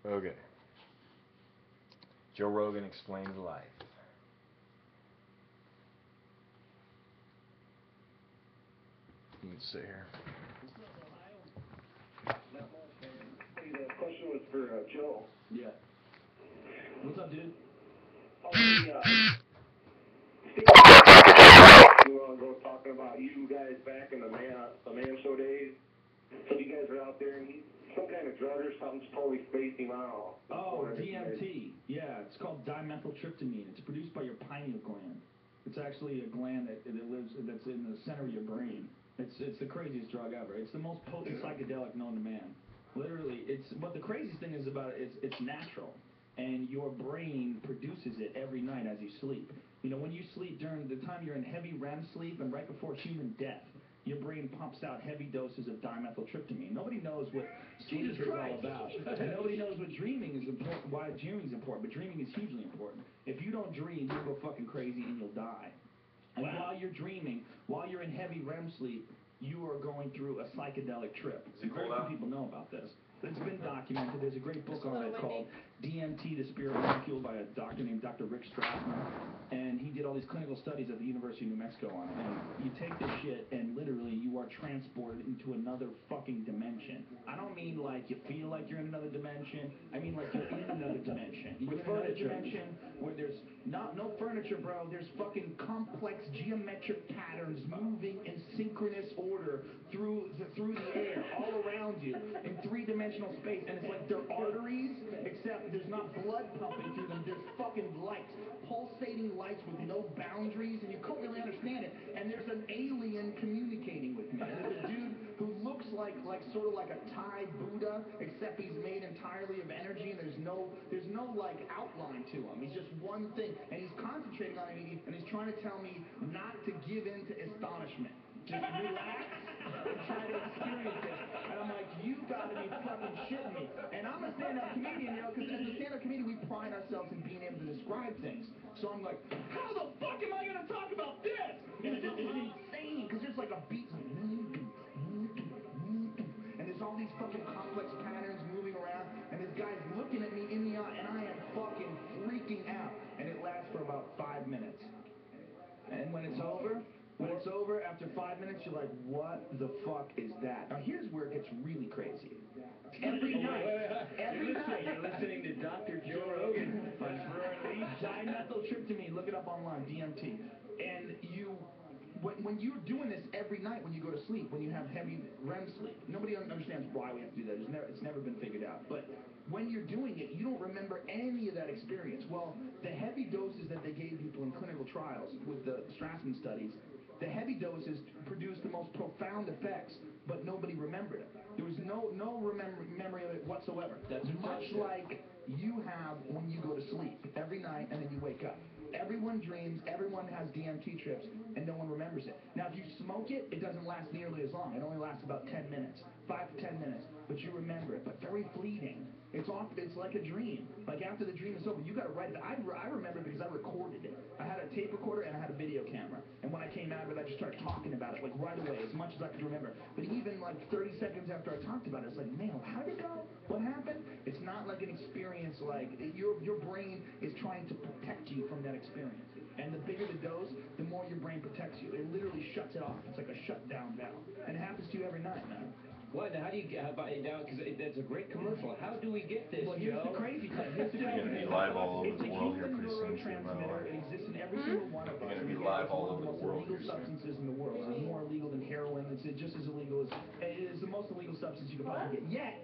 Okay. Joe Rogan Explains Life. You can sit here. Hey, the question was for Joe. Yeah. What's up, dude? Oh, we want to go talking about you guys back in the man show days. So you guys are out there and some kind of drug or something's totally spaced him out. Oh, DMT. Yeah, it's called dimethyltryptamine. It's produced by your pineal gland. It's actually a gland that's in the center of your brain. It's the craziest drug ever. It's the most potent psychedelic known to man. Literally, but the craziest thing is about it, it's natural, and your brain produces it every night as you sleep. You know, when you sleep during the time you're in heavy REM sleep and right before human death, your brain pumps out heavy doses of dimethyltryptamine. Nobody knows what sleep is all about. And nobody knows what dreaming is important, why dreaming is important, but dreaming is hugely important. If you don't dream, you'll go fucking crazy and you'll die. And while you're dreaming, while you're in heavy REM sleep, you are going through a psychedelic trip. Very few people know about this. But it's been documented. There's a great book on it called DMT, The Spirit Molecule, by a doctor named Dr. Rick Strassman. And he did all these clinical studies at the University of New Mexico on it. And you take this shit and literally you are transported into another fucking dimension. I don't mean like you feel like you're in another dimension. I mean like you're in another dimension. You're in another dimension where there's no furniture, bro. There's fucking complex geometric patterns moving in synchronous order through the air all around you in three-dimensional space. And it's like they're arteries, except there's not blood pumping through them. There's fucking lights, pulsating lights with no boundaries, and you couldn't really understand it. And there's an alien communicating with me. And there's a dude who looks like sort of like a Thai Buddha, except he's made entirely of energy, and there's no like outline to him. He's just one thing, and he's concentrating on it, and he's trying to tell me not to give in to astonishment. Just relax and try to experience it. And I'm like, you gotta be fucking shitting me. And I'm a stand-up comedian, you know, because as a stand-up comedian, we pride ourselves in being able to describe things. So I'm like, how the fuck am I gonna talk about this? It's insane, because there's like a beat, and there's all these fucking complex patterns moving around, and this guy's looking at me in the eye, and I am fucking freaking out. And it lasts for about 5 minutes. And when it's over, after 5 minutes, you're like, what the fuck is that? Now, here's where it gets really crazy. Every night. You're listening to Dr. Joe Rogan on dimethyltryptamine. Look it up online, DMT. And when you're doing this every night when you go to sleep, when you have heavy REM sleep, nobody understands why we have to do that. It's never been figured out. But when you're doing it, you don't remember any of that experience. Well, the heavy doses that they gave people in clinical trials with the Strassman studies, the heavy doses produced the most profound effects, but nobody remembered it. There was no memory of it whatsoever. That's much like you have when you go to sleep every night and then you wake up. Everyone dreams, everyone has DMT trips, and no one remembers it. Now, if you smoke it, it doesn't last nearly as long. It only lasts about 10 minutes, 5 to 10 minutes, but you remember it, but very fleeting. It's like a dream. Like after the dream is over, you got to write it. I remember it because I recorded it. I had a tape recorder and I had a video camera. And when I came out of it, I just started talking about it like right away, as much as I could remember. But even like 30 seconds after I talked about it, it's like, man, how did it go? What happened? It's not like an experience like your brain is trying to protect you from that experience. And the bigger the dose, the more your brain protects you. It literally shuts it off. It's like a shutdown valve. And it happens to you every night, man. What? Now, how do you get now? Because that's a great commercial. How do we get this, well, here's Joe? the crazy thing. Here's the You're crazy gonna be thing. live all over It's the a world here human pretty soon, too, by the way. neurotransmitter. It exists in every single one of us. You're gonna be And live it's all one of over the the most world illegal here soon. substances in the world. It's more illegal than heroin. It's just as illegal as it is the most illegal substance you could possibly get.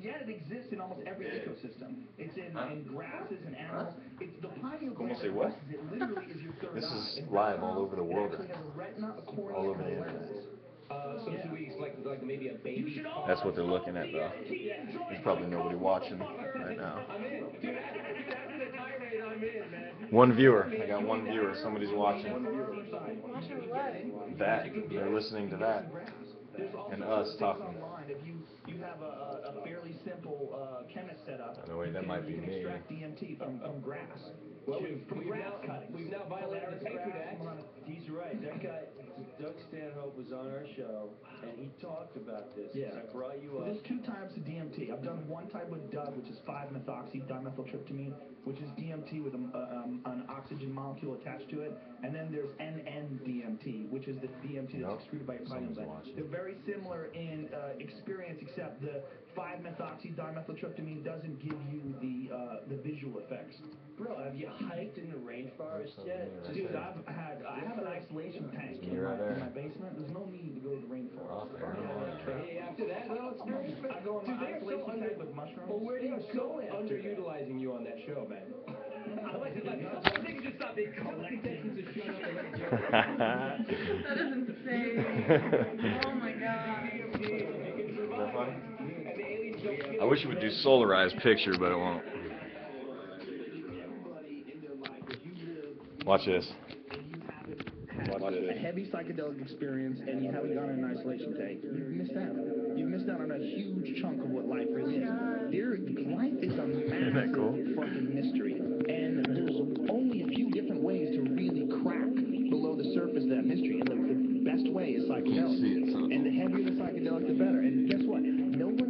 Yet it exists in almost every ecosystem. It's in grasses and animals. It's the pineal gland that produces it. Literally is your third eye. This is live all over the world. It actually has a retina, a cornea, All over and the a internet. lens. So should we expect like maybe a baby? That's what they're looking at, though. There's probably nobody watching right now. I'm in. Dude, after the tirade, I'm in, man. One viewer. I got one viewer. Somebody's watching. Watching what? That. They're listening to that. And us talking. If you have a fairly simple chemist setup, By the way, that might be you can me. extract DMT from grass. Well, From grass cuttings. we've now violated the Patriot Act. He's right. That guy, Doug Stanhope, was on our show, and he talked about this. Yeah. I brought you Well, up. there's 2 types of DMT. I've done one type of dub, which is 5-methoxy-dimethyltryptamine, which is DMT with an oxygen molecule attached to it, and then there's NN-DMT, which is the DMT that's excreted by your pineal gland. They're very similar in experience, except the 5-methoxy-dimethyltryptamine doesn't give you the visual effects. Bro, have you hiked in the rainforest yet? Dude, I have an isolation tank in You're right there. my basement. There's no need to go to the rainforest. Hey, after that, though, it's very I go in my isolation tank with mushrooms. Well, where do you go underutilizing you on that show, man? I like some things just stop being collecting to shut up and let it go. That is insane. Oh my god. Isn't that funny? I wish it would do solarized picture, but it won't. Watch this. A heavy psychedelic experience and you haven't gone in an isolation tank, you've missed out. You've missed out on a huge chunk of what life really is. Life is a massive fucking mystery, and there's only a few different ways to really crack below the surface of that mystery, and the best way is psychedelic. And the heavier the psychedelic, the better. And guess what? Nowhere